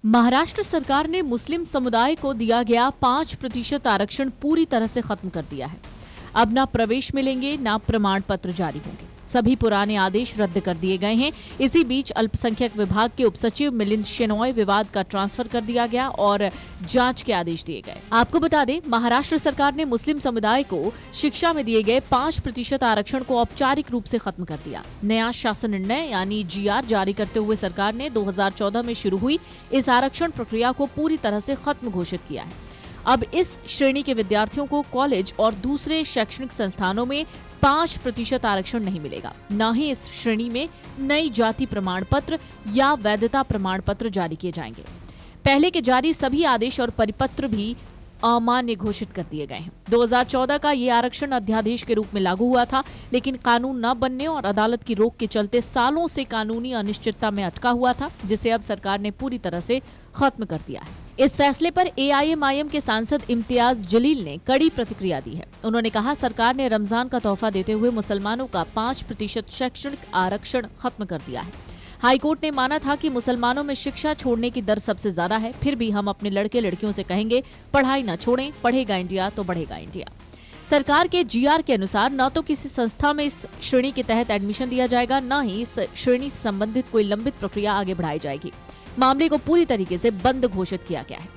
महाराष्ट्र सरकार ने मुस्लिम समुदाय को दिया गया 5% आरक्षण पूरी तरह से खत्म कर दिया है। अब ना प्रवेश मिलेंगे ना प्रमाण पत्र जारी होंगे। सभी पुराने आदेश रद्द कर दिए गए हैं। इसी बीच अल्पसंख्यक विभाग के उपसचिव मिलिंद शेनॉय विवाद का ट्रांसफर कर दिया गया और जांच के आदेश दिए गए। आपको बता दें, महाराष्ट्र सरकार ने मुस्लिम समुदाय को शिक्षा में दिए गए 5% आरक्षण को औपचारिक रूप से खत्म कर दिया। नया शासन निर्णय यानी GR जारी करते हुए सरकार ने 2014 में शुरू हुई इस आरक्षण प्रक्रिया को पूरी तरह से खत्म घोषित किया है। अब इस श्रेणी के विद्यार्थियों को कॉलेज और दूसरे शैक्षणिक संस्थानों में 5% आरक्षण नहीं मिलेगा। न ही इस श्रेणी में नई जाति प्रमाण पत्र या वैधता प्रमाण पत्र जारी किए जाएंगे। पहले के जारी सभी आदेश और परिपत्र भी अमान्य घोषित कर दिए गए हैं। 2014 का ये आरक्षण अध्यादेश के रूप में लागू हुआ था, लेकिन कानून न बनने और अदालत की रोक के चलते सालों से कानूनी अनिश्चितता में अटका हुआ था, जिसे अब सरकार ने पूरी तरह से खत्म कर दिया है। इस फैसले पर AIMIM के सांसद इम्तियाज जलील ने कड़ी प्रतिक्रिया दी है। उन्होंने कहा, सरकार ने रमजान का तोहफा देते हुए मुसलमानों का 5% शैक्षणिक आरक्षण खत्म कर दिया है। हाईकोर्ट ने माना था कि मुसलमानों में शिक्षा छोड़ने की दर सबसे ज्यादा है, फिर भी हम अपने लड़के लड़कियों से कहेंगे पढ़ाई न छोड़ें, पढ़ेगा इंडिया तो बढ़ेगा इंडिया। सरकार के GR के अनुसार न तो किसी संस्था में इस श्रेणी के तहत एडमिशन दिया जाएगा, न ही इस श्रेणी से संबंधित कोई लंबित प्रक्रिया आगे बढ़ाई जाएगी। मामले को पूरी तरीके से बंद घोषित किया गया है।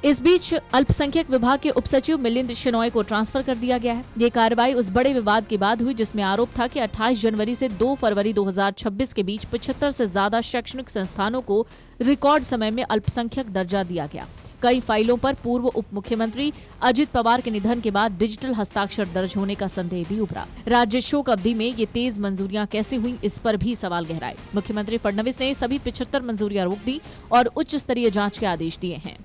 इस बीच अल्पसंख्यक विभाग के उपसचिव मिलिंद शेनॉय को ट्रांसफर कर दिया गया है। ये कार्रवाई उस बड़े विवाद के बाद हुई जिसमें आरोप था कि 28 जनवरी से 2 फरवरी 2026 के बीच 75 से ज्यादा शैक्षणिक संस्थानों को रिकॉर्ड समय में अल्पसंख्यक दर्जा दिया गया। कई फाइलों पर पूर्व उप मुख्यमंत्री अजित पवार के निधन के बाद डिजिटल हस्ताक्षर दर्ज होने का संदेह भी उभरा। राज्य शोक अवधि में ये तेज मंजूरियां कैसे हुई, इस पर भी सवाल गहराए। मुख्यमंत्री फडणवीस ने सभी 75 मंजूरियां रोक दी और उच्च स्तरीय जांच के आदेश दिए हैं।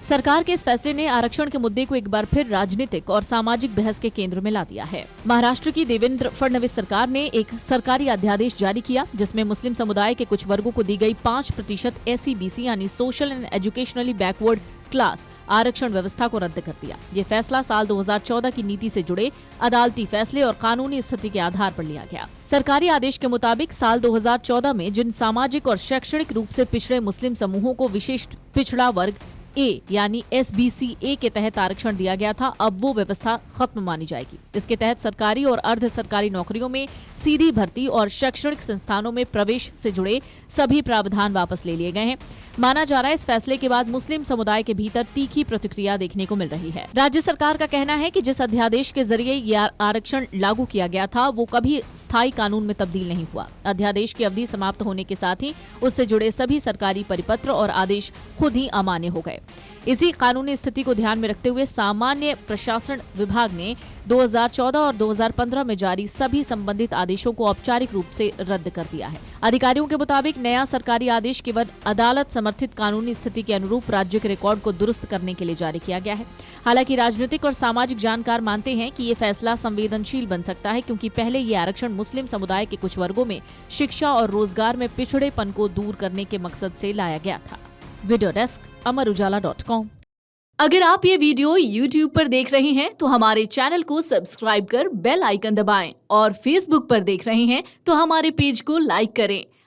सरकार के इस फैसले ने आरक्षण के मुद्दे को एक बार फिर राजनीतिक और सामाजिक बहस के केंद्र में ला दिया है। महाराष्ट्र की देवेंद्र फडणवीस सरकार ने एक सरकारी अध्यादेश जारी किया, जिसमें मुस्लिम समुदाय के कुछ वर्गों को दी गई 5% SEBC यानी social and educationally backward class आरक्षण व्यवस्था को रद्द कर दिया। ये फैसला साल 2014 की नीति से जुड़े अदालती फैसले और कानूनी स्थिति के आधार पर लिया गया। सरकारी आदेश के मुताबिक साल 2014 में जिन सामाजिक और शैक्षणिक रूप से पिछड़े मुस्लिम समूहों को विशिष्ट पिछड़ा वर्ग A यानी SBCA के तहत आरक्षण दिया गया था, अब वो व्यवस्था खत्म मानी जाएगी। इसके तहत सरकारी और अर्ध सरकारी नौकरियों में सीधी भर्ती और शैक्षणिक संस्थानों में प्रवेश से जुड़े सभी प्रावधान वापस ले लिए गए हैं। माना जा रहा है, इस फैसले के बाद मुस्लिम समुदाय के भीतर तीखी प्रतिक्रिया देखने को मिल रही है। राज्य सरकार का कहना है कि जिस अध्यादेश के जरिए यह आरक्षण लागू किया गया था, वो कभी स्थायी कानून में तब्दील नहीं हुआ। अध्यादेश की अवधि समाप्त होने के साथ ही उससे जुड़े सभी सरकारी परिपत्र और आदेश खुद ही अमान्य हो गए। इसी कानूनी स्थिति को ध्यान में रखते हुए सामान्य प्रशासन विभाग ने 2014 और 2015 में जारी सभी संबंधित आदेशों को औपचारिक रूप से रद्द कर दिया है। अधिकारियों के मुताबिक नया सरकारी आदेश केवल अदालत समर्थित कानूनी स्थिति के अनुरूप राज्य के रिकॉर्ड को दुरुस्त करने के लिए जारी किया गया है। हालांकि राजनीतिक और सामाजिक जानकार मानते हैं कि ये फैसला संवेदनशील बन सकता है, क्योंकि पहले ये आरक्षण मुस्लिम समुदाय के कुछ वर्गों में शिक्षा और रोजगार में पिछड़ेपन को दूर करने के मकसद से लाया गया था। Video desk amarujala.com। अगर आप ये वीडियो YouTube पर देख रहे हैं तो हमारे चैनल को सब्सक्राइब कर बेल आइकन दबाएं और Facebook पर देख रहे हैं तो हमारे पेज को लाइक करें।